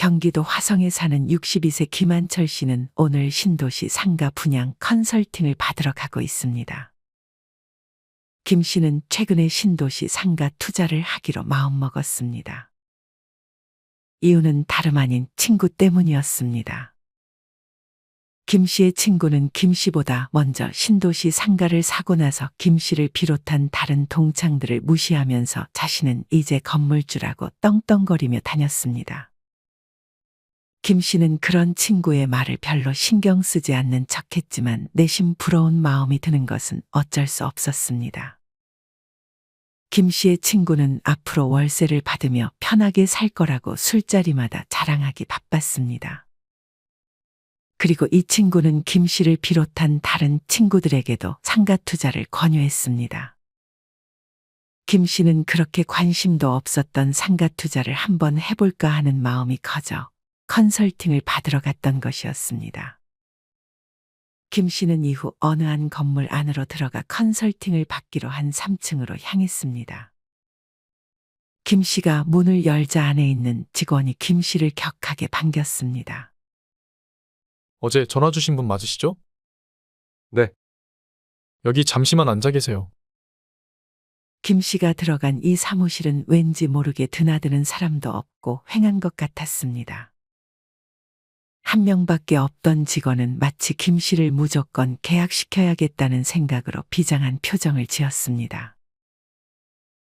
경기도 화성에 사는 62세 김한철 씨는 오늘 신도시 상가 분양 컨설팅을 받으러 가고 있습니다. 김 씨는 최근에 신도시 상가 투자를 하기로 마음먹었습니다. 이유는 다름 아닌 친구 때문이었습니다. 김 씨의 친구는 김 씨보다 먼저 신도시 상가를 사고 나서 김 씨를 비롯한 다른 동창들을 무시하면서 자신은 이제 건물주라고 떵떵거리며 다녔습니다. 김 씨는 그런 친구의 말을 별로 신경 쓰지 않는 척했지만 내심 부러운 마음이 드는 것은 어쩔 수 없었습니다. 김 씨의 친구는 앞으로 월세를 받으며 편하게 살 거라고 술자리마다 자랑하기 바빴습니다. 그리고 이 친구는 김 씨를 비롯한 다른 친구들에게도 상가 투자를 권유했습니다. 김 씨는 그렇게 관심도 없었던 상가 투자를 한번 해볼까 하는 마음이 커져 컨설팅을 받으러 갔던 것이었습니다. 김 씨는 이후 어느 한 건물 안으로 들어가 컨설팅을 받기로 한 3층으로 향했습니다. 김 씨가 문을 열자 안에 있는 직원이 김 씨를 격하게 반겼습니다. 어제 전화 주신 분 맞으시죠? 네. 여기 잠시만 앉아 계세요. 김 씨가 들어간 이 사무실은 왠지 모르게 드나드는 사람도 없고 휑한 것 같았습니다. 한 명밖에 없던 직원은 마치 김 씨를 무조건 계약시켜야겠다는 생각으로 비장한 표정을 지었습니다.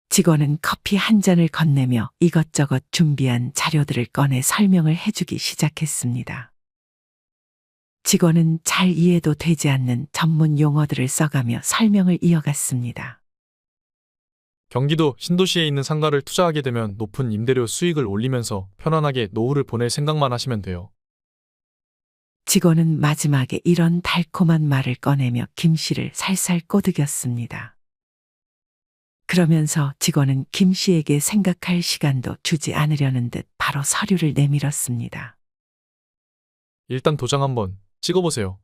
직원은 커피 한 잔을 건네며 이것저것 준비한 자료들을 꺼내 설명을 해주기 시작했습니다. 직원은 잘 이해도 되지 않는 전문 용어들을 써가며 설명을 이어갔습니다. 경기도 신도시에 있는 상가를 투자하게 되면 높은 임대료 수익을 올리면서 편안하게 노후를 보낼 생각만 하시면 돼요. 직원은 마지막에 이런 달콤한 말을 꺼내며 김 씨를 살살 꼬드겼습니다. 그러면서 직원은 김 씨에게 생각할 시간도 주지 않으려는 듯 바로 서류를 내밀었습니다. 일단 도장 한번 찍어보세요.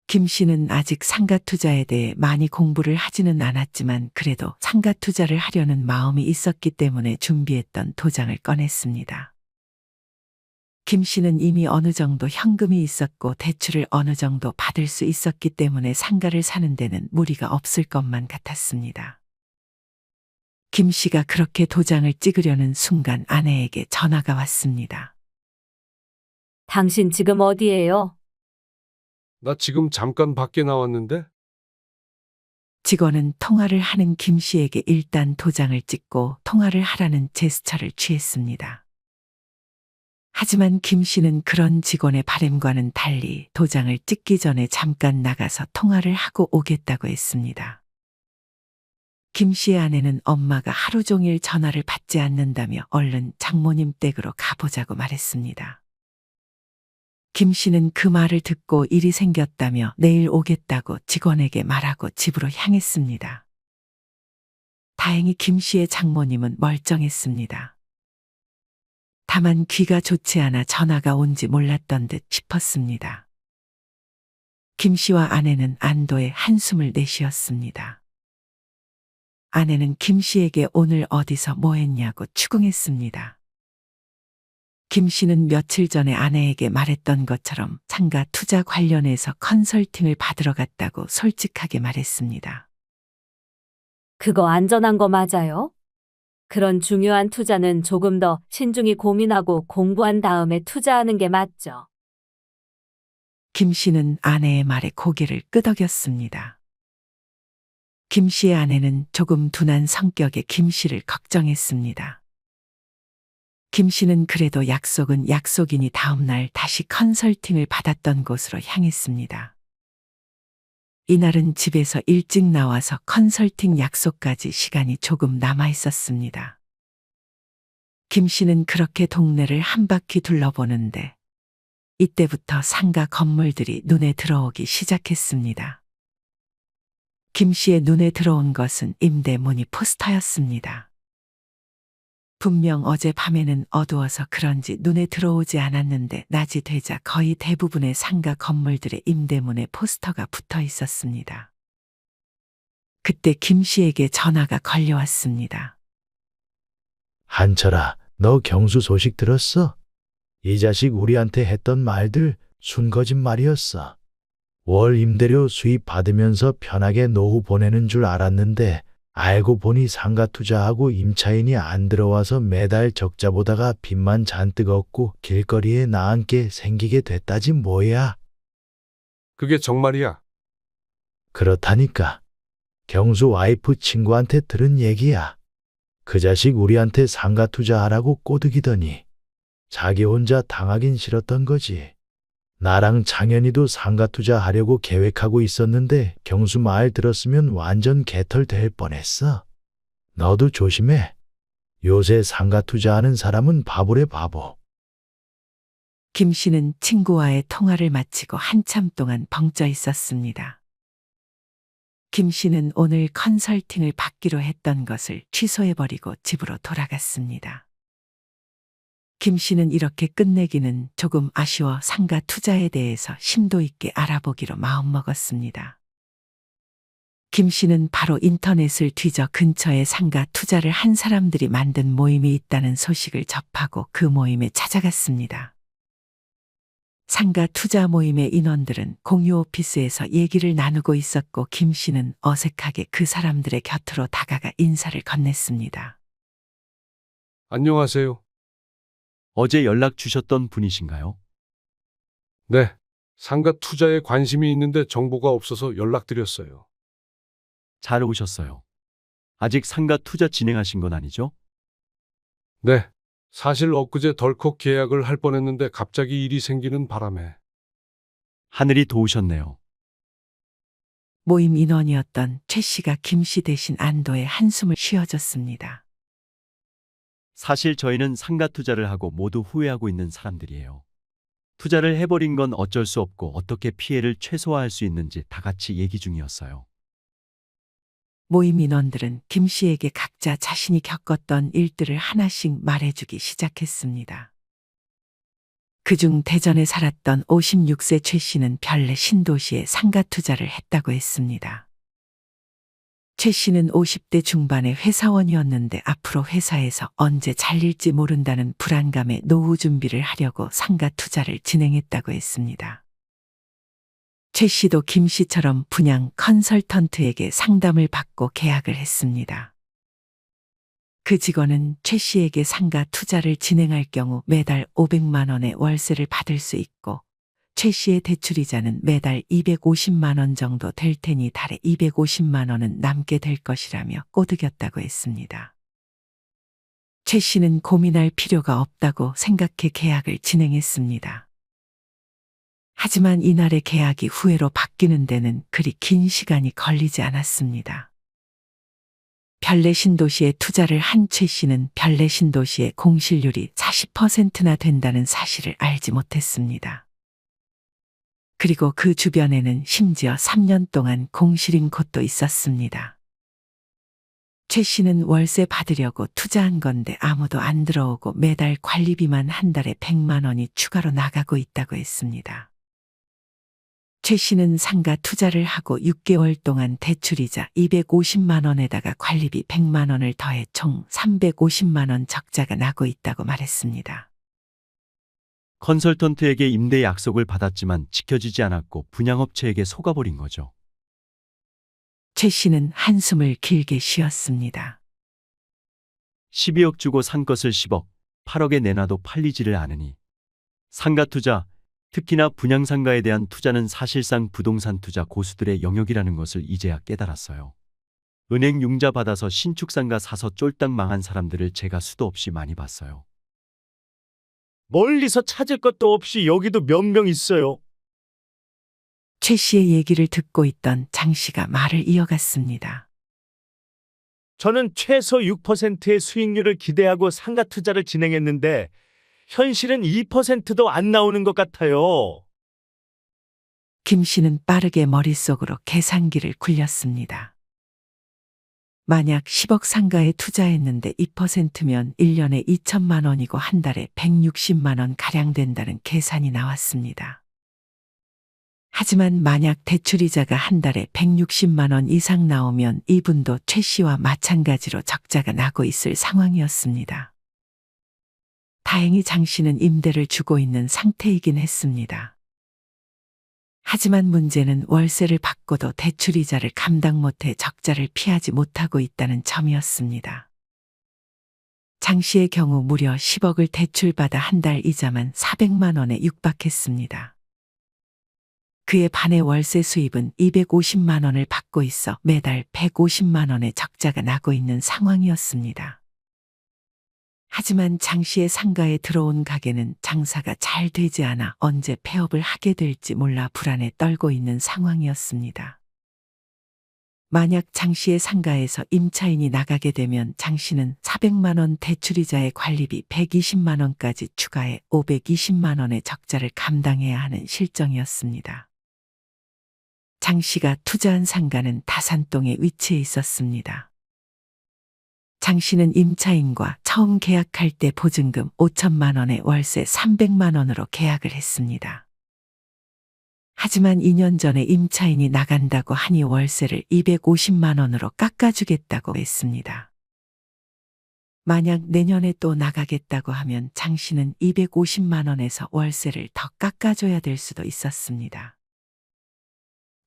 김 씨는 아직 상가 투자에 대해 많이 공부를 하지는 않았지만 그래도 상가 투자를 하려는 마음이 있었기 때문에 준비했던 도장을 꺼냈습니다. 김 씨는 이미 어느 정도 현금이 있었고 대출을 어느 정도 받을 수 있었기 때문에 상가를 사는 데는 무리가 없을 것만 같았습니다. 김 씨가 그렇게 도장을 찍으려는 순간 아내에게 전화가 왔습니다. 당신 지금 어디예요? 나 지금 잠깐 밖에 나왔는데? 직원은 통화를 하는 김 씨에게 일단 도장을 찍고 통화를 하라는 제스처를 취했습니다. 하지만 김 씨는 그런 직원의 바람과는 달리 도장을 찍기 전에 잠깐 나가서 통화를 하고 오겠다고 했습니다. 김 씨의 아내는 엄마가 하루 종일 전화를 받지 않는다며 얼른 장모님 댁으로 가보자고 말했습니다. 김 씨는 그 말을 듣고 일이 생겼다며 내일 오겠다고 직원에게 말하고 집으로 향했습니다. 다행히 김 씨의 장모님은 멀쩡했습니다. 다만 귀가 좋지 않아 전화가 온지 몰랐던 듯 싶었습니다. 김 씨와 아내는 안도의 한숨을 내쉬었습니다. 아내는 김 씨에게 오늘 어디서 뭐 했냐고 추궁했습니다. 김 씨는 며칠 전에 아내에게 말했던 것처럼 상가 투자 관련해서 컨설팅을 받으러 갔다고 솔직하게 말했습니다. 그거 안전한 거 맞아요? 그런 중요한 투자는 조금 더 신중히 고민하고 공부한 다음에 투자하는 게 맞죠. 김 씨는 아내의 말에 고개를 끄덕였습니다. 김 씨의 아내는 조금 둔한 성격의 김 씨를 걱정했습니다. 김 씨는 그래도 약속은 약속이니 다음날 다시 컨설팅을 받았던 곳으로 향했습니다. 이날은 집에서 일찍 나와서 컨설팅 약속까지 시간이 조금 남아 있었습니다. 김 씨는 그렇게 동네를 한 바퀴 둘러보는데 이때부터 상가 건물들이 눈에 들어오기 시작했습니다. 김 씨의 눈에 들어온 것은 임대문의 포스터였습니다. 분명 어젯밤에는 어두워서 그런지 눈에 들어오지 않았는데 낮이 되자 거의 대부분의 상가 건물들의 임대문에 포스터가 붙어 있었습니다. 그때 김 씨에게 전화가 걸려왔습니다. 한철아, 너 경수 소식 들었어? 이 자식 우리한테 했던 말들 순 거짓말이었어. 월 임대료 수입 받으면서 편하게 노후 보내는 줄 알았는데 알고 보니 상가 투자하고 임차인이 안 들어와서 매달 적자 보다가 빚만 잔뜩 얻고 길거리에 나앉게 생기게 됐다지 뭐야. 그게 정말이야. 그렇다니까. 경수 와이프 친구한테 들은 얘기야. 그 자식 우리한테 상가 투자하라고 꼬드기더니 자기 혼자 당하긴 싫었던 거지. 나랑 창현이도 상가 투자하려고 계획하고 있었는데 경수 말 들었으면 완전 개털 될 뻔했어. 너도 조심해. 요새 상가 투자하는 사람은 바보래 바보. 김 씨는 친구와의 통화를 마치고 한참 동안 벙쪄 있었습니다. 김 씨는 오늘 컨설팅을 받기로 했던 것을 취소해버리고 집으로 돌아갔습니다. 김 씨는 이렇게 끝내기는 조금 아쉬워 상가 투자에 대해서 심도 있게 알아보기로 마음먹었습니다. 김 씨는 바로 인터넷을 뒤져 근처에 상가 투자를 한 사람들이 만든 모임이 있다는 소식을 접하고 그 모임에 찾아갔습니다. 상가 투자 모임의 인원들은 공유 오피스에서 얘기를 나누고 있었고 김 씨는 어색하게 그 사람들의 곁으로 다가가 인사를 건넸습니다. 안녕하세요. 어제 연락 주셨던 분이신가요? 네. 상가 투자에 관심이 있는데 정보가 없어서 연락드렸어요. 잘 오셨어요. 아직 상가 투자 진행하신 건 아니죠? 네. 사실 엊그제 덜컥 계약을 할 뻔했는데 갑자기 일이 생기는 바람에. 하늘이 도우셨네요. 모임 인원이었던 최 씨가 김 씨 대신 안도의 한숨을 쉬어줬습니다. 사실 저희는 상가 투자를 하고 모두 후회하고 있는 사람들이에요. 투자를 해버린 건 어쩔 수 없고 어떻게 피해를 최소화할 수 있는지 다 같이 얘기 중이었어요. 모임 인원들은 김 씨에게 각자 자신이 겪었던 일들을 하나씩 말해주기 시작했습니다. 그중 대전에 살았던 56세 최 씨는 별내 신도시에 상가 투자를 했다고 했습니다. 최 씨는 50대 중반의 회사원이었는데 앞으로 회사에서 언제 잘릴지 모른다는 불안감에 노후 준비를 하려고 상가 투자를 진행했다고 했습니다. 최 씨도 김 씨처럼 분양 컨설턴트에게 상담을 받고 계약을 했습니다. 그 직원은 최 씨에게 상가 투자를 진행할 경우 매달 500만 원의 월세를 받을 수 있고 최 씨의 대출이자는 매달 250만 원 정도 될 테니 달에 250만 원은 남게 될 것이라며 꼬드겼다고 했습니다. 최 씨는 고민할 필요가 없다고 생각해 계약을 진행했습니다. 하지만 이날의 계약이 후회로 바뀌는 데는 그리 긴 시간이 걸리지 않았습니다. 별내 신도시에 투자를 한 최 씨는 별내 신도시의 공실률이 40%나 된다는 사실을 알지 못했습니다. 그리고 그 주변에는 심지어 3년 동안 공실인 곳도 있었습니다. 최 씨는 월세 받으려고 투자한 건데 아무도 안 들어오고 매달 관리비만 한 달에 100만 원이 추가로 나가고 있다고 했습니다. 최 씨는 상가 투자를 하고 6개월 동안 대출이자 250만 원에다가 관리비 100만 원을 더해 총 350만 원 적자가 나고 있다고 말했습니다. 컨설턴트에게 임대 약속을 받았지만 지켜지지 않았고 분양업체에게 속아버린 거죠. 최 씨는 한숨을 길게 쉬었습니다. 12억 주고 산 것을 10억, 8억에 내놔도 팔리지를 않으니 상가 투자, 특히나 분양상가에 대한 투자는 사실상 부동산 투자 고수들의 영역이라는 것을 이제야 깨달았어요. 은행 융자 받아서 신축상가 사서 쫄딱 망한 사람들을 제가 수도 없이 많이 봤어요. 멀리서 찾을 것도 없이 여기도 몇 명 있어요. 최 씨의 얘기를 듣고 있던 장 씨가 말을 이어갔습니다. 저는 최소 6%의 수익률을 기대하고 상가 투자를 진행했는데 현실은 2%도 안 나오는 것 같아요. 김 씨는 빠르게 머릿속으로 계산기를 굴렸습니다. 만약 10억 상가에 투자했는데 2%면 1년에 2천만 원이고 한 달에 160만 원 가량 된다는 계산이 나왔습니다. 하지만 만약 대출이자가 한 달에 160만 원 이상 나오면 이분도 최 씨와 마찬가지로 적자가 나고 있을 상황이었습니다. 다행히 장 씨는 임대를 주고 있는 상태이긴 했습니다. 하지만 문제는 월세를 받고도 대출 이자를 감당 못해 적자를 피하지 못하고 있다는 점이었습니다. 장 씨의 경우 무려 10억을 대출받아 한 달 이자만 400만 원에 육박했습니다. 그에 반해 월세 수입은 250만 원을 받고 있어 매달 150만 원의 적자가 나고 있는 상황이었습니다. 하지만 장 씨의 상가에 들어온 가게는 장사가 잘 되지 않아 언제 폐업을 하게 될지 몰라 불안에 떨고 있는 상황이었습니다. 만약 장 씨의 상가에서 임차인이 나가게 되면 장 씨는 400만 원 대출이자의 관리비 120만 원까지 추가해 520만 원의 적자를 감당해야 하는 실정이었습니다. 장 씨가 투자한 상가는 다산동에 위치해 있었습니다. 장 씨는 임차인과 처음 계약할 때 보증금 5천만 원에 월세 300만 원으로 계약을 했습니다. 하지만 2년 전에 임차인이 나간다고 하니 월세를 250만 원으로 깎아주겠다고 했습니다. 만약 내년에 또 나가겠다고 하면 장 씨는 250만 원에서 월세를 더 깎아줘야 될 수도 있었습니다.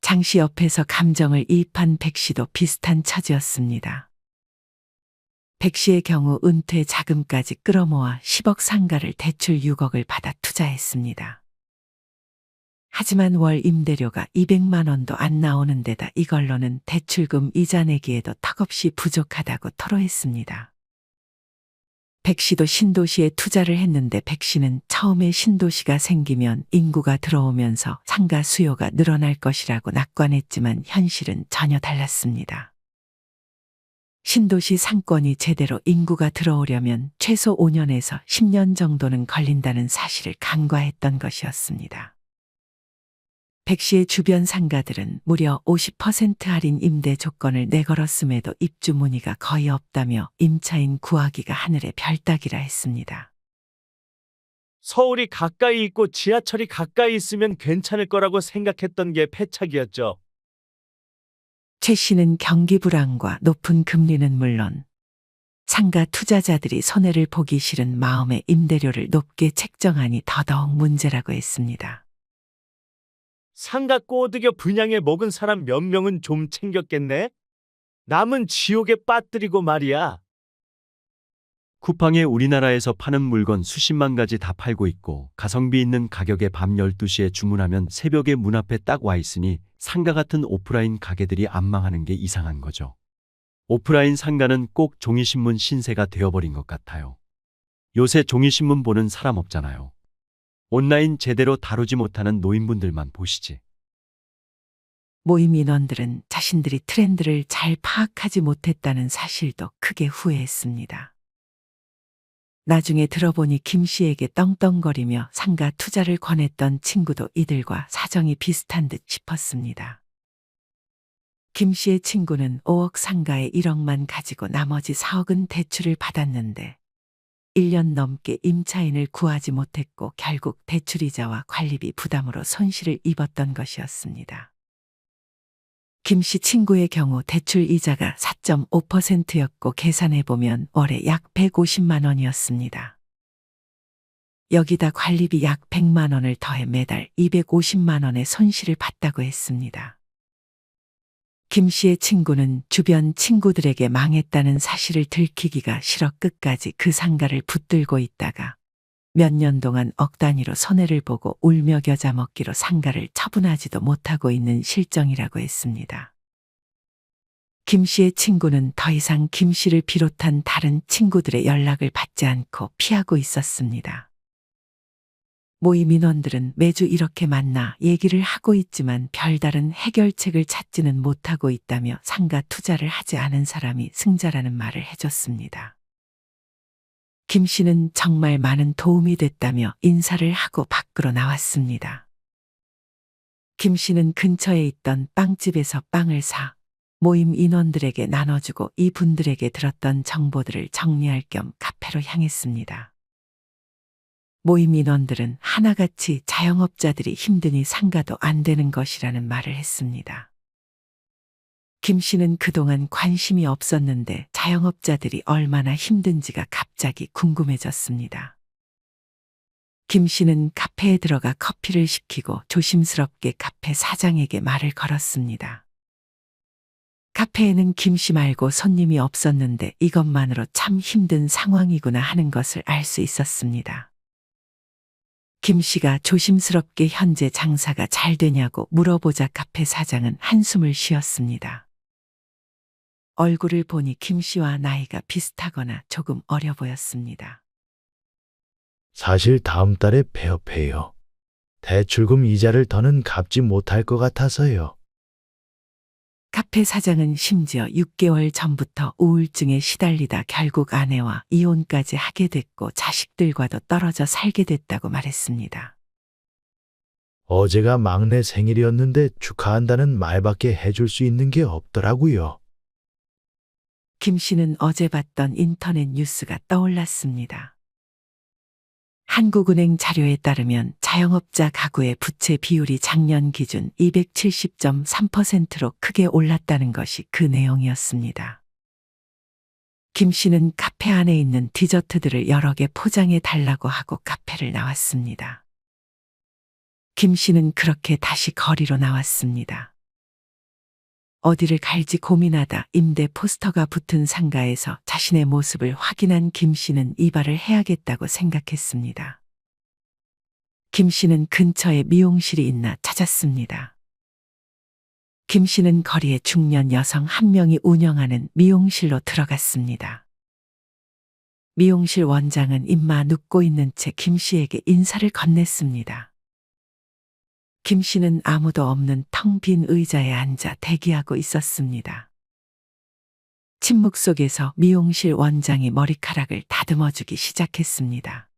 장 씨 옆에서 감정을 이입한 백 씨도 비슷한 처지였습니다. 백 씨의 경우 은퇴 자금까지 끌어모아 10억 상가를 대출 6억을 받아 투자했습니다. 하지만 월 임대료가 200만 원도 안 나오는 데다 이걸로는 대출금 이자 내기에도 턱없이 부족하다고 토로했습니다. 백 씨도 신도시에 투자를 했는데 백 씨는 처음에 신도시가 생기면 인구가 들어오면서 상가 수요가 늘어날 것이라고 낙관했지만 현실은 전혀 달랐습니다. 신도시 상권이 제대로 인구가 들어오려면 최소 5년에서 10년 정도는 걸린다는 사실을 간과했던 것이었습니다. 백 씨의 주변 상가들은 무려 50% 할인 임대 조건을 내걸었음에도 입주 문의가 거의 없다며 임차인 구하기가 하늘의 별 따기라 했습니다. 서울이 가까이 있고 지하철이 가까이 있으면 괜찮을 거라고 생각했던 게 패착이었죠. 최 씨는 경기 불황과 높은 금리는 물론 상가 투자자들이 손해를 보기 싫은 마음에 임대료를 높게 책정하니 더더욱 문제라고 했습니다. 상가 꼬드겨 분양에 먹은 사람 몇 명은 좀 챙겼겠네? 남은 지옥에 빠뜨리고 말이야. 쿠팡에 우리나라에서 파는 물건 수십만 가지 다 팔고 있고 가성비 있는 가격에 밤 12시에 주문하면 새벽에 문 앞에 딱 와 있으니 상가 같은 오프라인 가게들이 안 망하는 게 이상한 거죠. 오프라인 상가는 꼭 종이신문 신세가 되어버린 것 같아요. 요새 종이신문 보는 사람 없잖아요. 온라인 제대로 다루지 못하는 노인분들만 보시지. 모임 인원들은 자신들이 트렌드를 잘 파악하지 못했다는 사실도 크게 후회했습니다. 나중에 들어보니 김 씨에게 떵떵거리며 상가 투자를 권했던 친구도 이들과 사정이 비슷한 듯 싶었습니다. 김 씨의 친구는 5억 상가에 1억만 가지고 나머지 4억은 대출을 받았는데 1년 넘게 임차인을 구하지 못했고 결국 대출이자와 관리비 부담으로 손실을 입었던 것이었습니다. 김 씨 친구의 경우 대출 이자가 4.5%였고 계산해보면 월에 약 150만 원이었습니다. 여기다 관리비 약 100만 원을 더해 매달 250만 원의 손실을 봤다고 했습니다. 김 씨의 친구는 주변 친구들에게 망했다는 사실을 들키기가 싫어 끝까지 그 상가를 붙들고 있다가 몇 년 동안 억 단위로 손해를 보고 울며 겨자 먹기로 상가를 처분하지도 못하고 있는 실정이라고 했습니다. 김 씨의 친구는 더 이상 김 씨를 비롯한 다른 친구들의 연락을 받지 않고 피하고 있었습니다. 모임 인원들은 매주 이렇게 만나 얘기를 하고 있지만 별다른 해결책을 찾지는 못하고 있다며 상가 투자를 하지 않은 사람이 승자라는 말을 해줬습니다. 김 씨는 정말 많은 도움이 됐다며 인사를 하고 밖으로 나왔습니다. 김 씨는 근처에 있던 빵집에서 빵을 사 모임 인원들에게 나눠주고 이분들에게 들었던 정보들을 정리할 겸 카페로 향했습니다. 모임 인원들은 하나같이 자영업자들이 힘드니 상가도 안 되는 것이라는 말을 했습니다. 김 씨는 그동안 관심이 없었는데 자영업자들이 얼마나 힘든지가 갑자기 궁금해졌습니다. 김 씨는 카페에 들어가 커피를 시키고 조심스럽게 카페 사장에게 말을 걸었습니다. 카페에는 김 씨 말고 손님이 없었는데 이것만으로 참 힘든 상황이구나 하는 것을 알 수 있었습니다. 김 씨가 조심스럽게 현재 장사가 잘 되냐고 물어보자 카페 사장은 한숨을 쉬었습니다. 얼굴을 보니 김 씨와 나이가 비슷하거나 조금 어려 보였습니다. 사실 다음 달에 폐업해요. 대출금 이자를 더는 갚지 못할 것 같아서요. 카페 사장은 심지어 6개월 전부터 우울증에 시달리다 결국 아내와 이혼까지 하게 됐고 자식들과도 떨어져 살게 됐다고 말했습니다. 어제가 막내 생일이었는데 축하한다는 말밖에 해줄 수 있는 게 없더라고요. 김 씨는 어제 봤던 인터넷 뉴스가 떠올랐습니다. 한국은행 자료에 따르면 자영업자 가구의 부채 비율이 작년 기준 270.3%로 크게 올랐다는 것이 그 내용이었습니다. 김 씨는 카페 안에 있는 디저트들을 여러 개 포장해 달라고 하고 카페를 나왔습니다. 김 씨는 그렇게 다시 거리로 나왔습니다. 어디를 갈지 고민하다 임대 포스터가 붙은 상가에서 자신의 모습을 확인한 김 씨는 이발을 해야겠다고 생각했습니다. 김 씨는 근처에 미용실이 있나 찾았습니다. 김 씨는 거리에 중년 여성 한 명이 운영하는 미용실로 들어갔습니다. 미용실 원장은 입마 눕고 있는 채 김 씨에게 인사를 건넸습니다. 김 씨는 아무도 없는 텅 빈 의자에 앉아 대기하고 있었습니다. 침묵 속에서 미용실 원장이 머리카락을 다듬어주기 시작했습니다.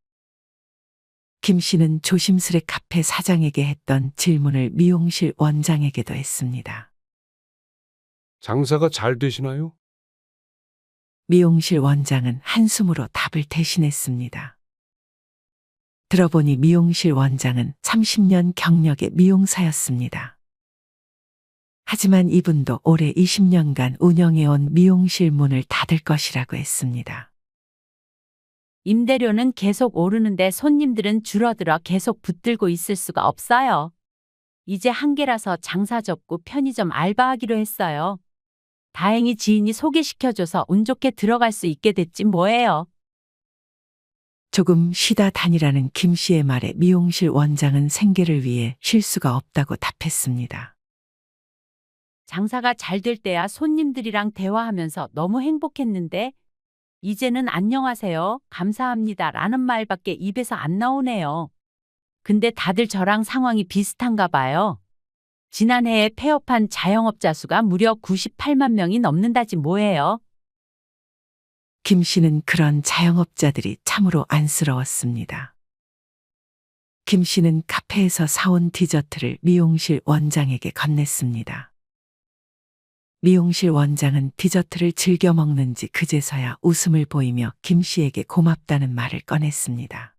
김 씨는 조심스레 카페 사장에게 했던 질문을 미용실 원장에게도 했습니다. 장사가 잘 되시나요? 미용실 원장은 한숨으로 답을 대신했습니다. 들어보니 미용실 원장은 30년 경력의 미용사였습니다. 하지만 이분도 올해 20년간 운영해온 미용실 문을 닫을 것이라고 했습니다. 임대료는 계속 오르는데 손님들은 줄어들어 계속 붙들고 있을 수가 없어요. 이제 한계라서 장사 접고 편의점 알바하기로 했어요. 다행히 지인이 소개시켜줘서 운 좋게 들어갈 수 있게 됐지 뭐예요. 조금 쉬다 다니라는 김 씨의 말에 미용실 원장은 생계를 위해 쉴 수가 없다고 답했습니다. 장사가 잘 될 때야 손님들이랑 대화하면서 너무 행복했는데 이제는 안녕하세요, 감사합니다 라는 말밖에 입에서 안 나오네요. 근데 다들 저랑 상황이 비슷한가 봐요. 지난해에 폐업한 자영업자 수가 무려 98만 명이 넘는다지 뭐예요. 김 씨는 그런 자영업자들이 참으로 안쓰러웠습니다. 김 씨는 카페에서 사온 디저트를 미용실 원장에게 건넸습니다. 미용실 원장은 디저트를 즐겨 먹는지 그제서야 웃음을 보이며 김 씨에게 고맙다는 말을 꺼냈습니다.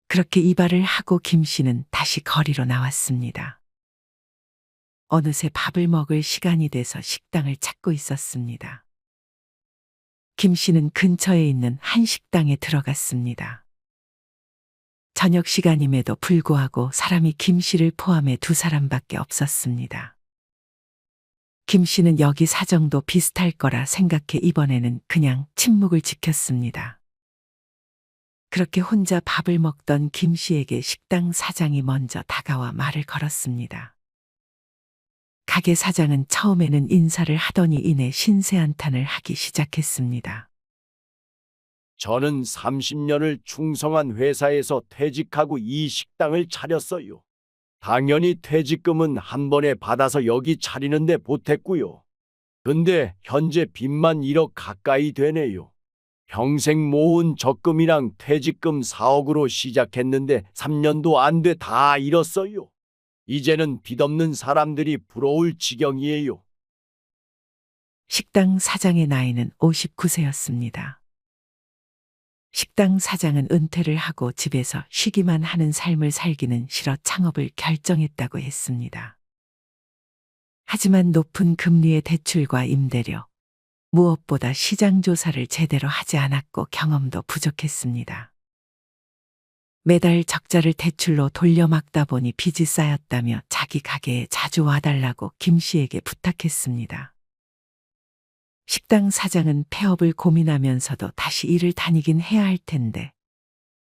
그렇게 이발을 하고 김 씨는 다시 거리로 나왔습니다. 어느새 밥을 먹을 시간이 돼서 식당을 찾고 있었습니다. 김 씨는 근처에 있는 한 식당에 들어갔습니다. 저녁 시간임에도 불구하고 사람이 김 씨를 포함해 2사람밖에 없었습니다. 김 씨는 여기 사정도 비슷할 거라 생각해 이번에는 그냥 침묵을 지켰습니다. 그렇게 혼자 밥을 먹던 김 씨에게 식당 사장이 먼저 다가와 말을 걸었습니다. 가게 사장은 처음에는 인사를 하더니 이내 신세한탄을 하기 시작했습니다. 저는 30년을 충성한 회사에서 퇴직하고 이 식당을 차렸어요. 당연히 퇴직금은 한 번에 받아서 여기 차리는데 보탰고요. 근데 현재 빚만 1억 가까이 되네요. 평생 모은 적금이랑 퇴직금 4억으로 시작했는데 3년도 안 돼 다 잃었어요. 이제는 빚 없는 사람들이 부러울 지경이에요. 식당 사장의 나이는 59세였습니다. 식당 사장은 은퇴를 하고 집에서 쉬기만 하는 삶을 살기는 싫어 창업을 결정했다고 했습니다. 하지만 높은 금리의 대출과 임대료, 무엇보다 시장 조사를 제대로 하지 않았고 경험도 부족했습니다. 매달 적자를 대출로 돌려막다 보니 빚이 쌓였다며 자기 가게에 자주 와달라고 김 씨에게 부탁했습니다. 식당 사장은 폐업을 고민하면서도 다시 일을 다니긴 해야 할 텐데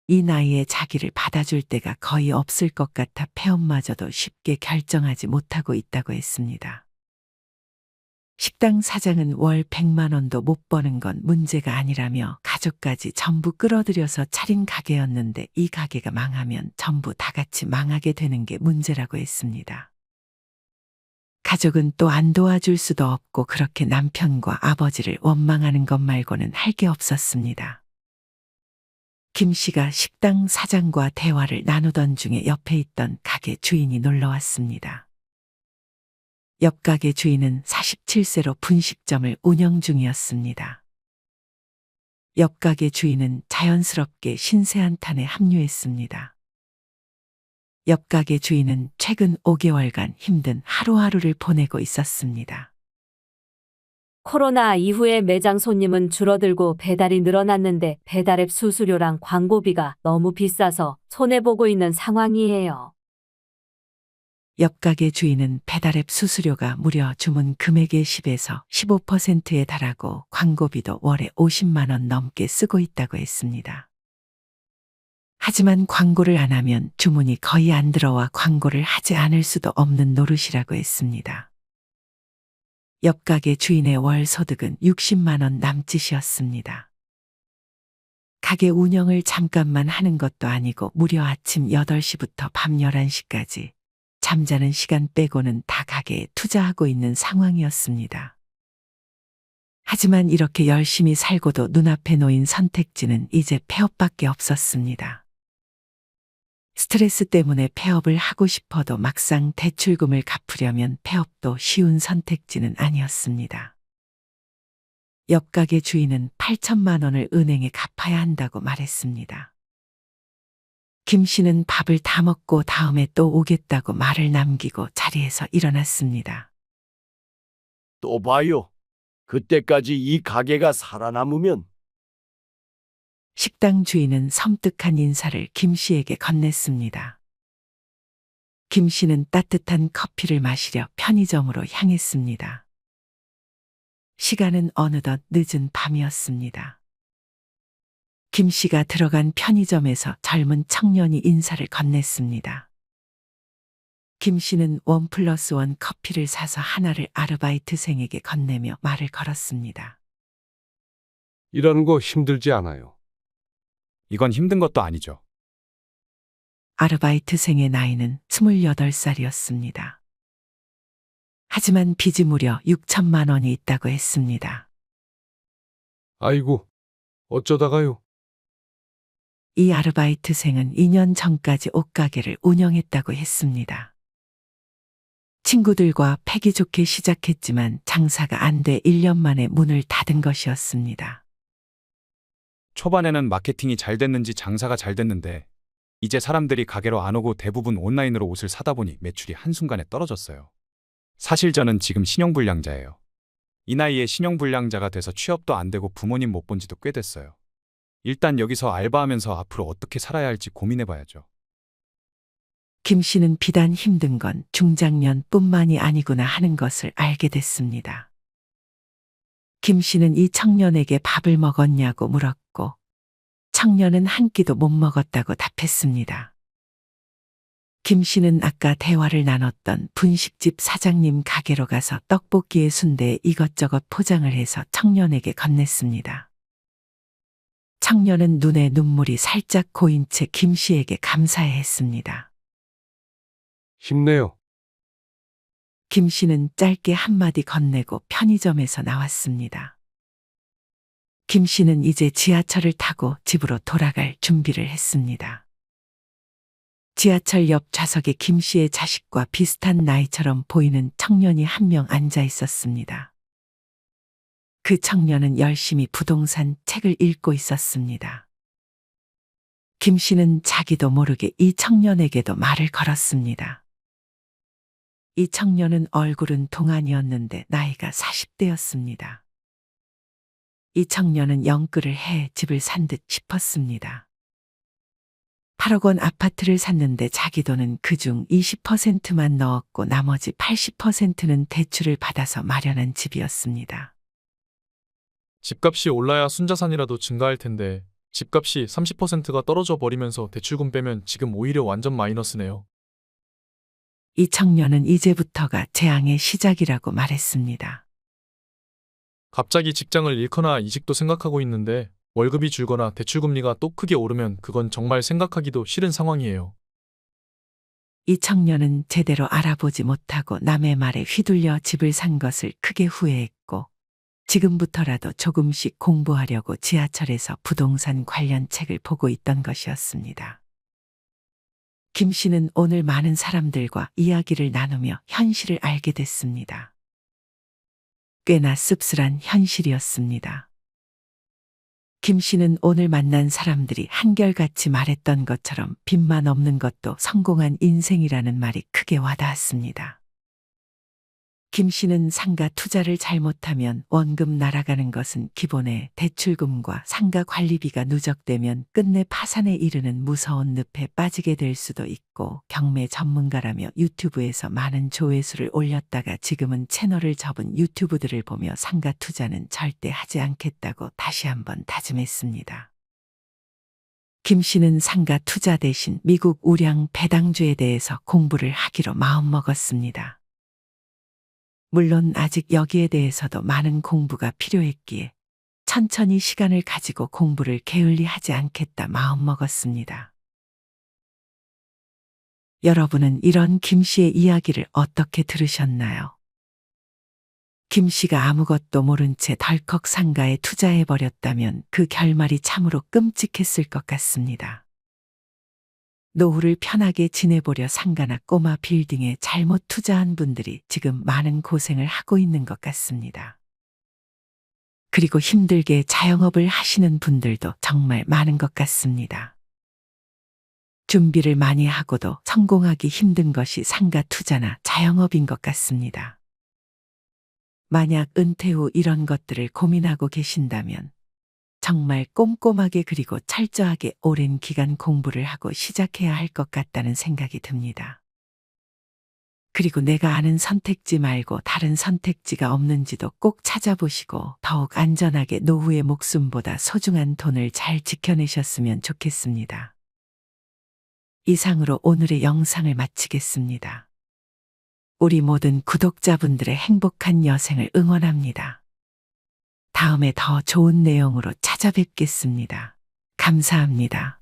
이 나이에 자기를 받아줄 때가 거의 없을 것 같아 폐업마저도 쉽게 결정하지 못하고 있다고 했습니다. 식당 사장은 월 100만 원도 못 버는 건 문제가 아니라며 가족까지 전부 끌어들여서 차린 가게였는데 이 가게가 망하면 전부 다 같이 망하게 되는 게 문제라고 했습니다. 가족은 또 안 도와줄 수도 없고 그렇게 남편과 아버지를 원망하는 것 말고는 할 게 없었습니다. 김 씨가 식당 사장과 대화를 나누던 중에 옆에 있던 가게 주인이 놀러 왔습니다. 옆 가게 주인은 47세로 분식점을 운영 중이었습니다. 옆 가게 주인은 자연스럽게 신세한탄에 합류했습니다. 옆 가게 주인은 최근 5개월간 힘든 하루하루를 보내고 있었습니다. 코로나 이후에 매장 손님은 줄어들고 배달이 늘어났는데 배달앱 수수료랑 광고비가 너무 비싸서 손해보고 있는 상황이에요. 옆 가게 주인은 배달앱 수수료가 무려 주문 금액의 10에서 15%에 달하고 광고비도 월에 50만 원 넘게 쓰고 있다고 했습니다. 하지만 광고를 안 하면 주문이 거의 안 들어와 광고를 하지 않을 수도 없는 노릇이라고 했습니다. 옆 가게 주인의 월 소득은 60만 원 남짓이었습니다. 가게 운영을 잠깐만 하는 것도 아니고 무려 아침 8시부터 밤 11시까지 잠자는 시간 빼고는 다 가게에 투자하고 있는 상황이었습니다. 하지만 이렇게 열심히 살고도 눈앞에 놓인 선택지는 이제 폐업밖에 없었습니다. 스트레스 때문에 폐업을 하고 싶어도 막상 대출금을 갚으려면 폐업도 쉬운 선택지는 아니었습니다. 옆 가게 주인은 8천만 원을 은행에 갚아야 한다고 말했습니다. 김 씨는 밥을 다 먹고 다음에 또 오겠다고 말을 남기고 자리에서 일어났습니다. 또 봐요. 그때까지 이 가게가 살아남으면 식당 주인은 섬뜩한 인사를 김 씨에게 건넸습니다. 김 씨는 따뜻한 커피를 마시려 편의점으로 향했습니다. 시간은 어느덧 늦은 밤이었습니다. 김 씨가 들어간 편의점에서 젊은 청년이 인사를 건넸습니다. 김 씨는 1+1 커피를 사서 하나를 아르바이트생에게 건네며 말을 걸었습니다. 일하는 거 힘들지 않아요. 이건 힘든 것도 아니죠. 아르바이트생의 나이는 28살이었습니다. 하지만 빚이 무려 6천만 원이 있다고 했습니다. 아이고, 어쩌다가요? 이 아르바이트생은 2년 전까지 옷가게를 운영했다고 했습니다. 친구들과 패기 좋게 시작했지만 장사가 안 돼 1년 만에 문을 닫은 것이었습니다. 초반에는 마케팅이 잘 됐는지 장사가 잘 됐는데 이제 사람들이 가게로 안 오고 대부분 온라인으로 옷을 사다 보니 매출이 한순간에 떨어졌어요. 사실 저는 지금 신용불량자예요. 이 나이에 신용불량자가 돼서 취업도 안 되고 부모님 못 본 지도 꽤 됐어요. 일단 여기서 알바하면서 앞으로 어떻게 살아야 할지 고민해봐야죠. 김 씨는 비단 힘든 건 중장년뿐만이 아니구나 하는 것을 알게 됐습니다. 김 씨는 이 청년에게 밥을 먹었냐고 물었고 청년은 한 끼도 못 먹었다고 답했습니다. 김 씨는 아까 대화를 나눴던 분식집 사장님 가게로 가서 떡볶이에 순대에 이것저것 포장을 해서 청년에게 건넸습니다. 청년은 눈에 눈물이 살짝 고인 채 김 씨에게 감사해 했습니다. 힘내요. 김 씨는 짧게 한마디 건네고 편의점에서 나왔습니다. 김 씨는 이제 지하철을 타고 집으로 돌아갈 준비를 했습니다. 지하철 옆 좌석에 김 씨의 자식과 비슷한 나이처럼 보이는 청년이 한 명 앉아 있었습니다. 그 청년은 열심히 부동산 책을 읽고 있었습니다. 김 씨는 자기도 모르게 이 청년에게도 말을 걸었습니다. 이 청년은 얼굴은 동안이었는데 나이가 40대였습니다. 이 청년은 영끌을 해 집을 산 듯 싶었습니다. 8억 원 아파트를 샀는데 자기 돈은 그중 20%만 넣었고 나머지 80%는 대출을 받아서 마련한 집이었습니다. 집값이 올라야 순자산이라도 증가할 텐데 집값이 30%가 떨어져 버리면서 대출금 빼면 지금 오히려 완전 마이너스네요. 이 청년은 이제부터가 재앙의 시작이라고 말했습니다. 갑자기 직장을 잃거나 이직도 생각하고 있는데 월급이 줄거나 대출금리가 또 크게 오르면 그건 정말 생각하기도 싫은 상황이에요. 이 청년은 제대로 알아보지 못하고 남의 말에 휘둘려 집을 산 것을 크게 후회했고 지금부터라도 조금씩 공부하려고 지하철에서 부동산 관련 책을 보고 있던 것이었습니다. 김 씨는 오늘 많은 사람들과 이야기를 나누며 현실을 알게 됐습니다. 꽤나 씁쓸한 현실이었습니다. 김 씨는 오늘 만난 사람들이 한결같이 말했던 것처럼 빚만 없는 것도 성공한 인생이라는 말이 크게 와닿았습니다. 김 씨는 상가 투자를 잘못하면 원금 날아가는 것은 기본에 대출금과 상가 관리비가 누적되면 끝내 파산에 이르는 무서운 늪에 빠지게 될 수도 있고 경매 전문가라며 유튜브에서 많은 조회수를 올렸다가 지금은 채널을 접은 유튜브들을 보며 상가 투자는 절대 하지 않겠다고 다시 한번 다짐했습니다. 김 씨는 상가 투자 대신 미국 우량 배당주에 대해서 공부를 하기로 마음먹었습니다. 물론 아직 여기에 대해서도 많은 공부가 필요했기에 천천히 시간을 가지고 공부를 게을리하지 않겠다 마음먹었습니다. 여러분은 이런 김 씨의 이야기를 어떻게 들으셨나요? 김 씨가 아무것도 모른 채 덜컥 상가에 투자해버렸다면 그 결말이 참으로 끔찍했을 것 같습니다. 노후를 편하게 지내보려 상가나 꼬마 빌딩에 잘못 투자한 분들이 지금 많은 고생을 하고 있는 것 같습니다. 그리고 힘들게 자영업을 하시는 분들도 정말 많은 것 같습니다. 준비를 많이 하고도 성공하기 힘든 것이 상가 투자나 자영업인 것 같습니다. 만약 은퇴 후 이런 것들을 고민하고 계신다면 정말 꼼꼼하게 그리고 철저하게 오랜 기간 공부를 하고 시작해야 할 것 같다는 생각이 듭니다. 그리고 내가 아는 선택지 말고 다른 선택지가 없는지도 꼭 찾아보시고 더욱 안전하게 노후의 목숨보다 소중한 돈을 잘 지켜내셨으면 좋겠습니다. 이상으로 오늘의 영상을 마치겠습니다. 우리 모든 구독자분들의 행복한 여생을 응원합니다. 다음에 더 좋은 내용으로 찾아뵙겠습니다. 감사합니다.